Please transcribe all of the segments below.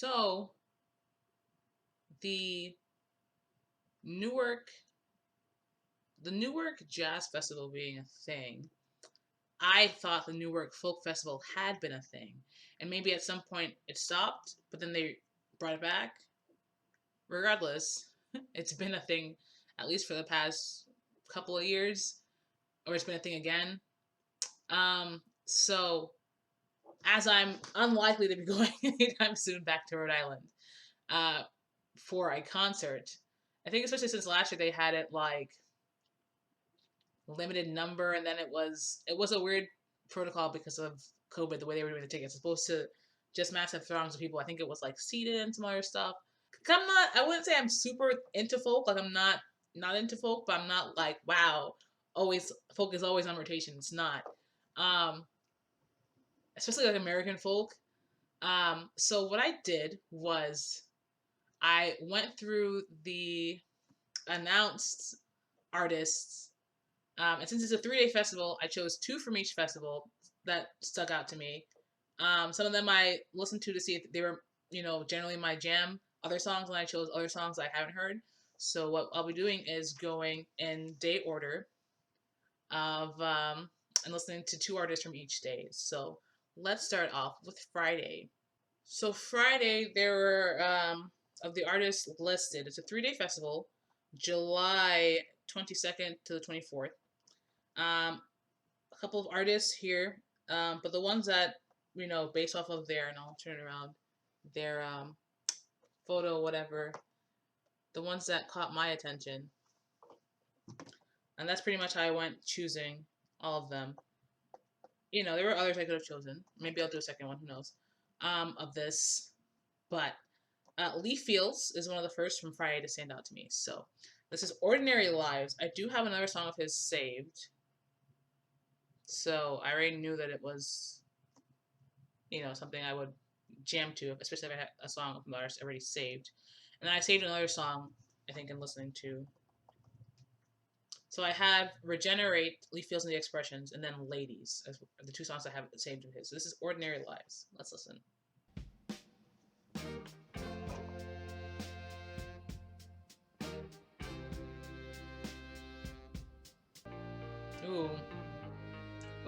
So the Newark Newark Jazz Festival being a thing, I thought the Newark Folk Festival had been a thing. And maybe at some point it stopped, but then they brought it back. Regardless, it's been a thing at least for the past couple of years, or it's been a thing again. So as I'm unlikely to be going anytime soon back to Rhode Island uh, for a concert, I think especially since last year they had it like limited number, and then it was a weird protocol because of COVID, the way they were doing the tickets. It's supposed to just massive throngs of people. I think it was like seated and some other stuff. I wouldn't say I'm super into folk. Like I'm not into folk, but I'm not like wow, always folk is always on rotation. It's not. Um, Especially like American folk. So what I did was I went through the announced artists, and since it's a 3-day festival, I chose two from each festival that stuck out to me. Some of them I listened to see if they were, generally my jam. Other songs, and I chose other songs I haven't heard. So what I'll be doing is going in day order of and listening to two artists from each day. So let's start off with Friday. So Friday, there were of the artists listed. It's a 3-day festival, July 22nd to the 24th. A couple of artists here, but the ones that based off of their, and I'll turn it around, their photo, whatever, the ones that caught my attention, and that's pretty much how I went choosing all of them. There were others I could have chosen. Maybe I'll do a second one. Who knows? Of this, but Lee Fields is one of the first from Friday to stand out to me. So this is Ordinary Lives. I do have another song of his saved. So I already knew that it was, something I would jam to, especially if I had a song of ours already saved. And then I saved another song, I think, in listening to. So I have Regenerate, Lee Fields and the Expressions, and then Ladies as the two songs I have saved of his. So this is Ordinary Lives. Let's listen. Ooh.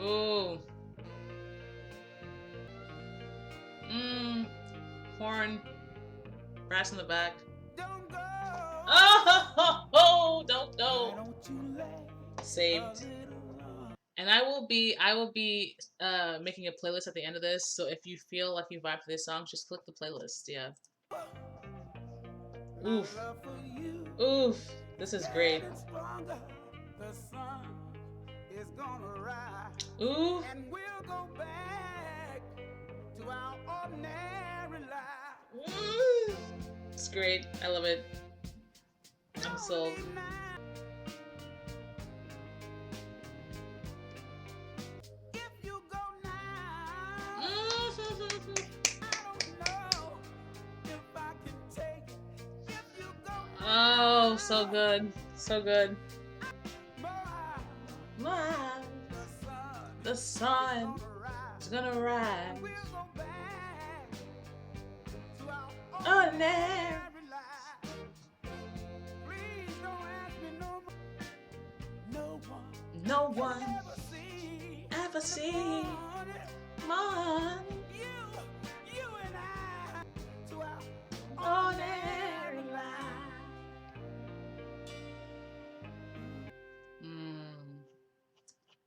Ooh. Horn. Brass in the back. Don't go. Oh, don't go. Saved. And I will be making a playlist at the end of this. So if you feel like you vibe to this song, just click the playlist. Yeah. Oof. Oof. This is great. Ooh. And we'll go back to our ordinary life. It's great. I love it. I'm sold. Oh, so good. So good. The sun is gonna rise. Ordinary. No one ever see more. You and I to our ordinary life.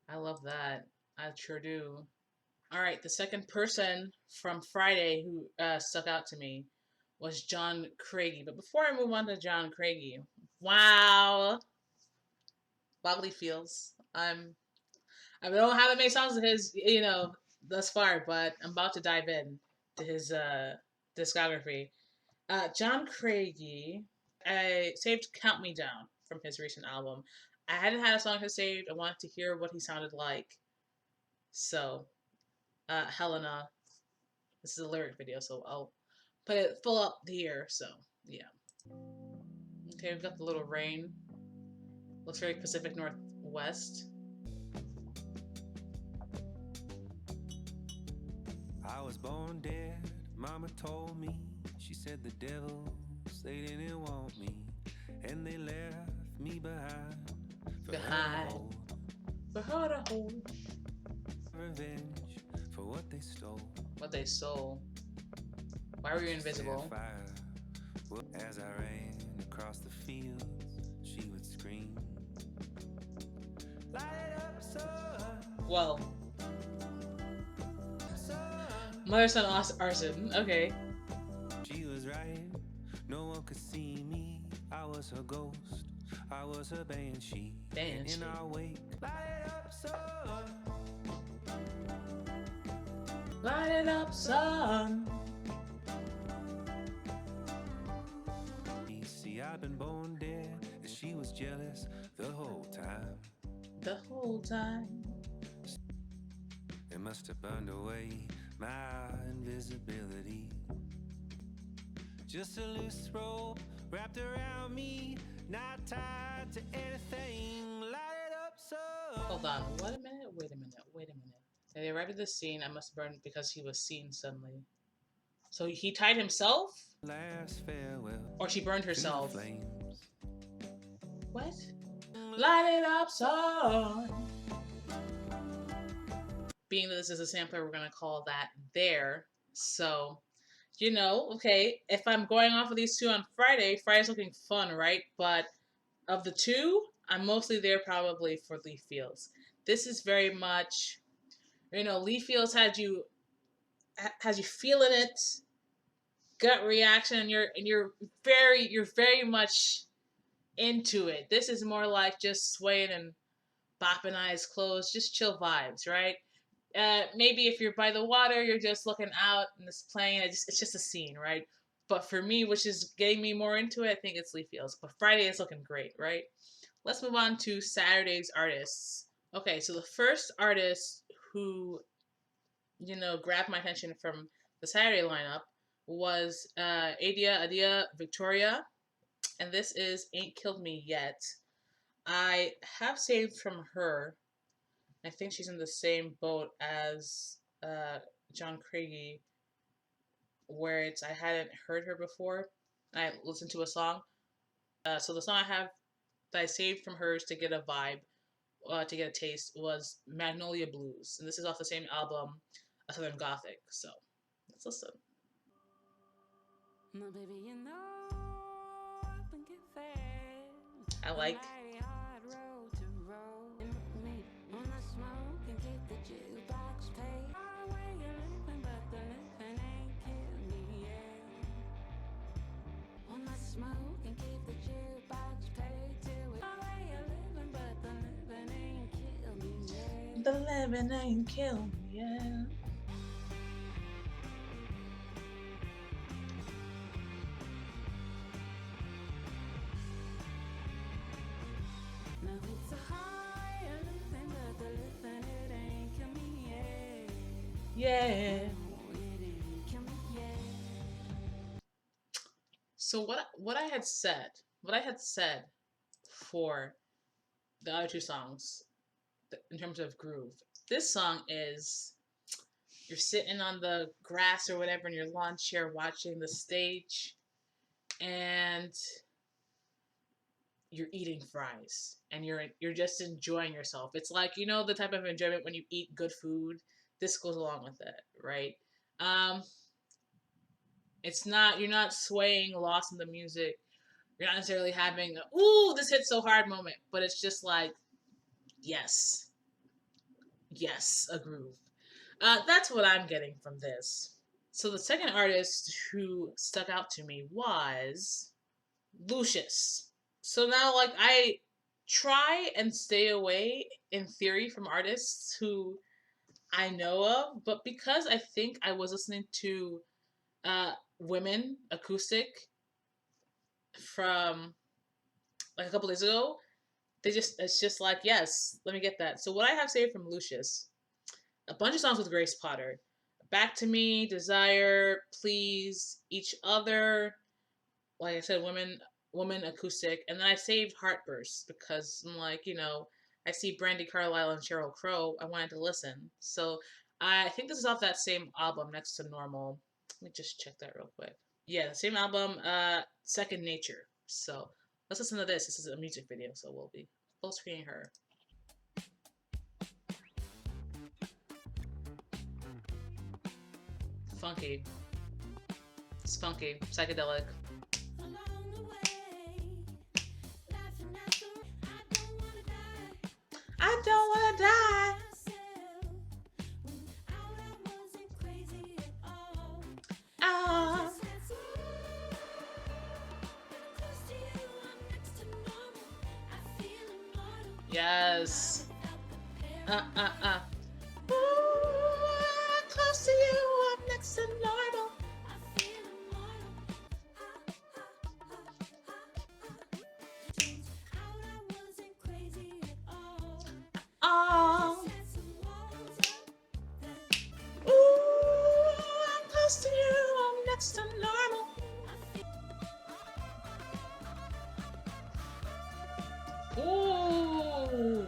I love that. I sure do. All right, the second person from Friday who stuck out to me was John Craigie. But before I move on to John Craigie, wow, Bodily Feels. I don't have that many songs of his, thus far, but I'm about to dive in to his discography. John Craigie, I saved "Count Me Down" from his recent album. I hadn't had a song of his saved. I wanted to hear what he sounded like. So, Helena. This is a lyric video, so I'll put it full up here. So, yeah. Okay, we've got the little rain. Looks very Pacific Northwest. I was born dead. Mama told me said the devils, they didn't want me, and they left me behind for her to Behind. hold. For her to hold. Revenge for what they stole. What they stole. Why were you invisible? Fire. As I ran across the fields, she would scream. Light up, son. Well. Mother son arson. Okay. She was right. No one could see me. I was her ghost. I was her banshee. In our wake. Light up, son. Light it up, son. See, I've been born dead, and she was jealous the whole time. The whole time. It must have burned away my invisibility. Just a loose rope wrapped around me, not tied to anything. Light it up, son. Hold on. Wait a minute. They arrived at the scene. I must burn because he was seen suddenly. So he tied himself? Last farewell. Or she burned herself? What? Mm. Light it up, son. Being that this is a sampler, we're gonna call that there. So, you know, okay, if I'm going off of these two on Friday, Friday's looking fun, right? But of the two, I'm mostly there probably for Leaf Fields. This is very much, you know, Leaf Fields has you feeling it, gut reaction, and you're very much into it. This is more like just swaying and bopping eyes closed, just chill vibes, right? Maybe if you're by the water, you're just looking out and it's playing. It's just a scene, right? But for me, which is getting me more into it, I think it's Leaf Fields. But Friday is looking great, right? Let's move on to Saturday's artists. Okay, so the first artist who, you know, grabbed my attention from the Saturday lineup was Adia Victoria, and this is Ain't Killed Me Yet. I have saved from her. I think she's in the same boat as John Craigie, where it's I hadn't heard her before. I listened to a song. So the song I have that I saved from hers to get a vibe, to get a taste, was Magnolia Blues, and this is off the same album, A Southern Gothic. So let's listen. My baby, you know, I can get fed. I like. The living ain't killed me yet. Now it's a higher living, but the living it ain't kill me yet. Yeah. So what I had said for the other two songs in terms of groove, this song is you're sitting on the grass or whatever in your lawn chair watching the stage, and you're eating fries and you're just enjoying yourself. It's like, you know, the type of enjoyment when you eat good food. This goes along with it, right? It's not, you're not swaying lost in the music. You're not necessarily having a, ooh, this hits so hard moment, but it's just like, yes, a groove. That's what I'm getting from this. So the second artist who stuck out to me was Lucius. So now, like, I try and stay away, in theory, from artists who I know of, but because I think I was listening to Women Acoustic from like a couple days ago, it's just like, yes, let me get that. So what I have saved from Lucius, a bunch of songs with Grace Potter. Back to Me, Desire, Please, Each Other, like I said, Woman Acoustic, and then I saved Heartburst because I'm like, you know, I see Brandy Carlisle and Sheryl Crow. I wanted to listen. So I think this is off that same album, Next to Normal. Let me just check that real quick. Yeah, the same album, Second Nature. So let's listen to this. This is a music video, so we'll be full screening her. Funky. It's funky, psychedelic. I don't wanna die. Ah. Yes. Ooh, close to you, I'm next to normal. Oh. Ooh, I'm close to you, I'm next to normal. Ooh.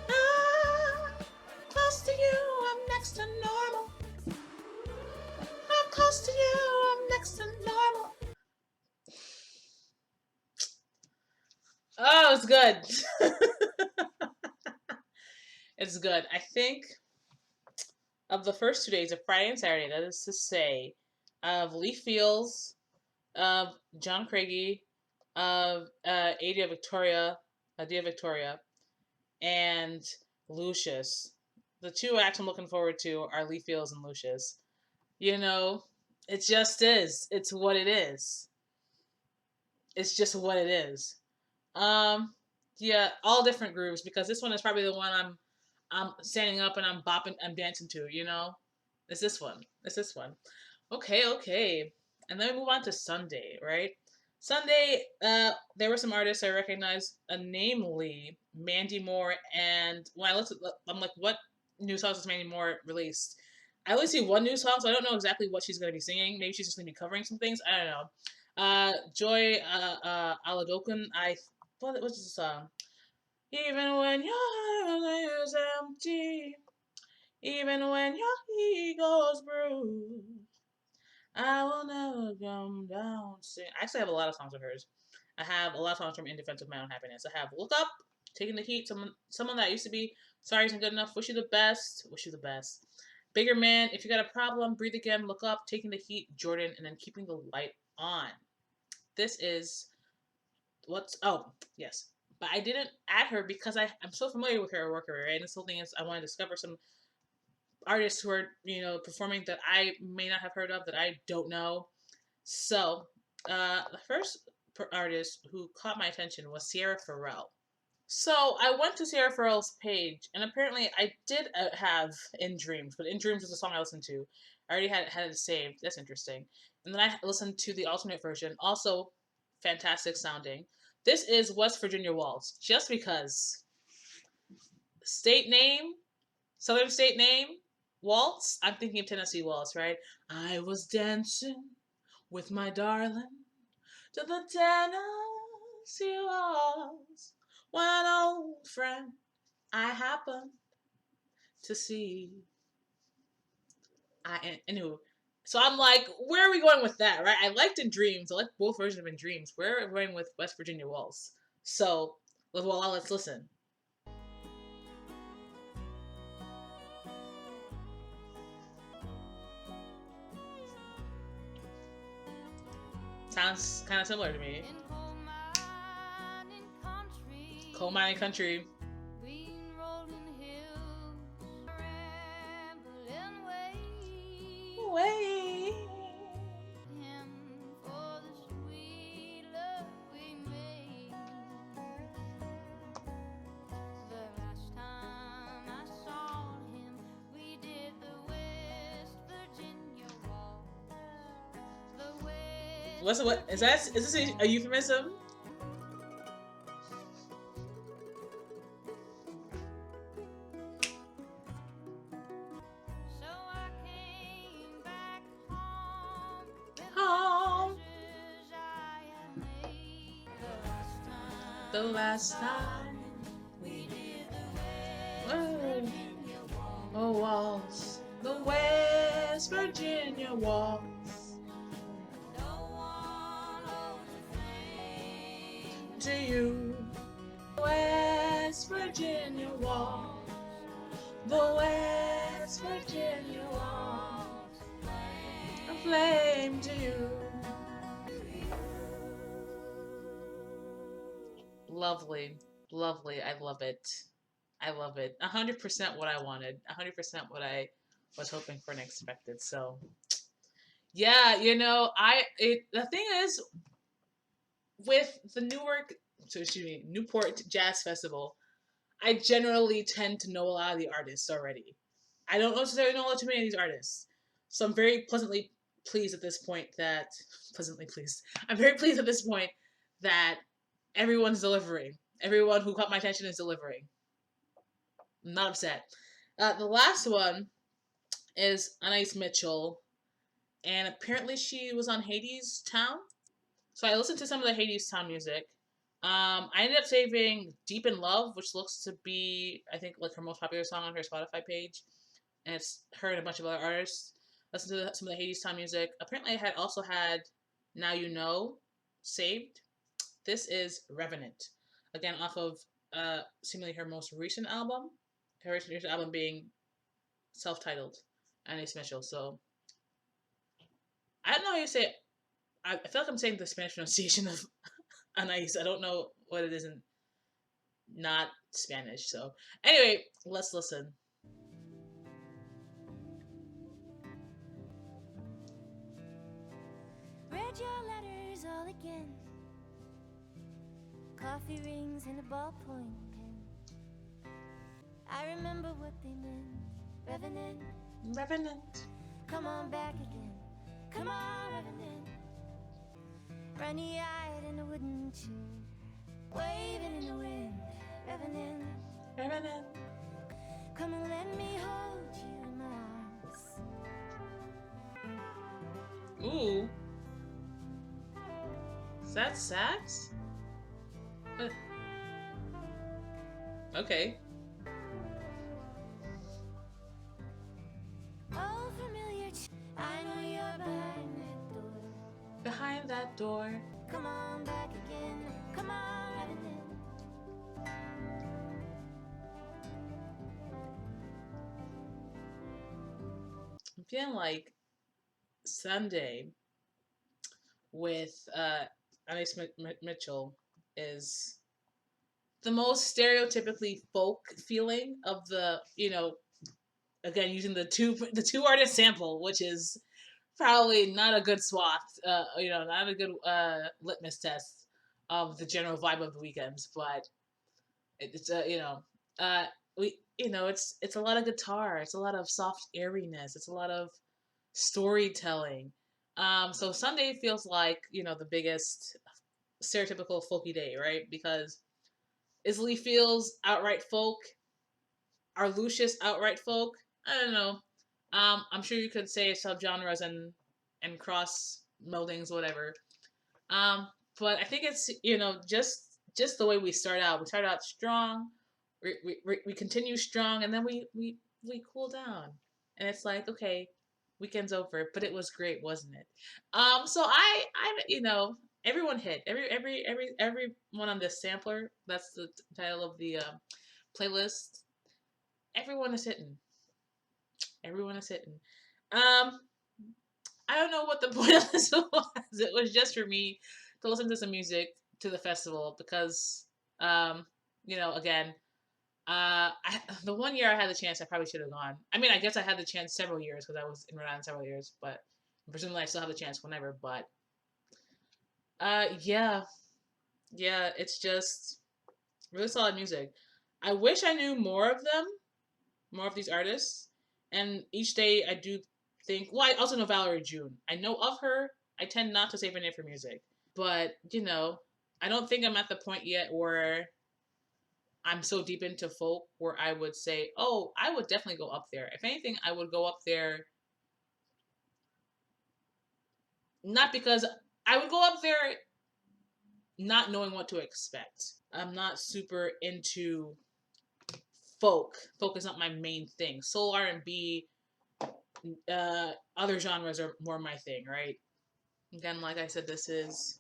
Ah, close to you, I'm next to normal. I'm close to you, I'm next to normal. Oh, it's good. It's good. I think of the first 2 days of Friday and Saturday, that is to say, of Leaf Fields, of John Craigie, of Adia Victoria, and Lucius. The two acts I'm looking forward to are Leaf Fields and Lucius. You know, it just is. It's what it is. It's just what it is. Yeah, all different grooves because this one is probably the one I'm standing up and I'm bopping, I'm dancing to. You know, it's this one. It's this one. Okay. And then we move on to Sunday, right? Sunday, there were some artists I recognized, namely Mandy Moore. And when I looked at, I'm like, what new songs has Mandy Moore released? I only see one new song, so I don't know exactly what she's going to be singing. Maybe she's just going to be covering some things. I don't know. Joy Aladokun, I thought it was this song. Even when your heart is empty, even when your ego's bruised, I will never come down. I actually have a lot of songs of hers. I have a lot of songs from In Defense of My Own Happiness. I have Look Up, Taking the Heat, someone that used to be Sorry Isn't Good Enough, Wish You the Best, Wish You the Best. Bigger Man, If You Got a Problem, Breathe Again, Look Up, Taking the Heat, Jordan, and then Keeping the Light On. This is yes. But I didn't add her because I'm so familiar with her work, right? And this whole thing is I want to discover some artists who are, performing that I may not have heard of, that I don't know. So, the first artist who caught my attention was Sierra Ferrell. So I went to Sierra Ferrell's page, and apparently I did have In Dreams, but In Dreams was the song I listened to. I already had it saved. That's interesting. And then I listened to the alternate version, also fantastic sounding. This is West Virginia Waltz, just because state name, Southern state name, Waltz. I'm thinking of Tennessee Waltz, right? I was dancing with my darling to the Tennessee Waltz when an old friend I happened to see. Anyway, so I'm like, where are we going with that, right? I liked In Dreams. I like both versions of In Dreams. Where are we going with West Virginia Waltz? So, let's listen. Sounds kind of similar to me. Coal mining country. Way. What is that? Is this a euphemism? Home. The last time we did the way. Oh, Waltz. The West Virginia waltz. No one holds a flame To you, West Virginia waltz. The West Virginia waltz. A flame to you. Lovely, lovely. I love it. I love it. 100% what I wanted. 100% what I was hoping for and expected. So, yeah, you know, the thing is with the Newport JAZZ Festival, I generally tend to know a lot of the artists already. I don't necessarily know too many of these artists, so I'm very pleasantly pleased at this point that pleasantly pleased. I'm very pleased at this point that everyone's delivering. Everyone who caught my attention is delivering. I'm not upset. The last one is Anais Mitchell, and apparently she was on Hades Town. So I listened to some of the Hades Town music. I ended up saving Deep in Love, which looks to be, I think, like her most popular song on her Spotify page. And it's her and a bunch of other artists. Listen to some of the Hades Town music. Apparently I had also had Now You Know saved. This is Revenant. Again, off of seemingly her most recent album. Her recent album being self-titled, Anais Mitchell. So I don't know how you say it. I feel like I'm saying the Spanish pronunciation of Anais. I don't know what it is in not Spanish. So anyway, let's listen. Read your letters all again. Coffee rings and a ballpoint pen. I remember what they meant. Revenant, Revenant. come on back again. Come on, Revenant. Runny-eyed in a wooden chair, waving in the wind. Revenant, Revenant. come and let me hold you in my arms. Ooh. Is that sax? Okay. Oh, familiar, I know you're behind that door. Behind that door. Come on back again. Come on, Revenant. I'm feeling like Sunday with Anais Mitchell is the most stereotypically folk feeling of the, you know, again using the two artist sample, which is probably not a good swath, you know, not a good litmus test of the general vibe of the weekends, but it's you know, we you know it's a lot of guitar, it's a lot of soft airiness, it's a lot of storytelling. So Sunday feels like, you know, the biggest stereotypical folky day, right? Because Isley feels outright folk. Are Lucius outright folk? I don't know. I'm sure you could say subgenres and cross meldings, whatever. Um, but I think it's, you know, just the way we start out. We start out strong. We continue strong, and then we cool down, and it's like, okay, weekend's over, but it was great, wasn't it? So I you know, everyone hit everyone on this sampler. That's the title of the playlist. Everyone is hitting. Everyone is hitting. Um, I don't know what the point of this was. It was just for me to listen to some music to the festival because, you know, again, the one year I had the chance, I probably should have gone. I mean, I guess I had the chance several years because I was in Rhode Island several years, but presumably I still have the chance whenever. But, yeah, it's just really solid music. I wish I knew more of them, more of these artists, and each day I do think. Well, I also know Valerie June. I know of her. I tend not to save her name for music, but you know, I don't think I'm at the point yet where I'm so deep into folk where I would say, oh, I would definitely go up there. If anything, I would go up there not because I would go up there not knowing what to expect. I'm not super into folk. Folk is not my main thing. Soul R&B other genres are more my thing, right? Again, like I said, this is...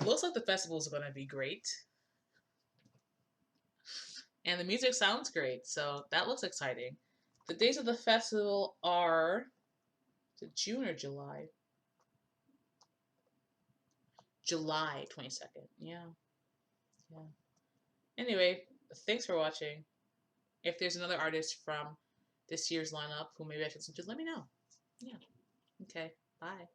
looks like the festival is going to be great. And the music sounds great, so that looks exciting. The days of the festival are... is it June or July? July 22nd. Yeah. Anyway, thanks for watching. If there's another artist from this year's lineup who maybe I should listen to, let me know. Yeah. Okay. Bye.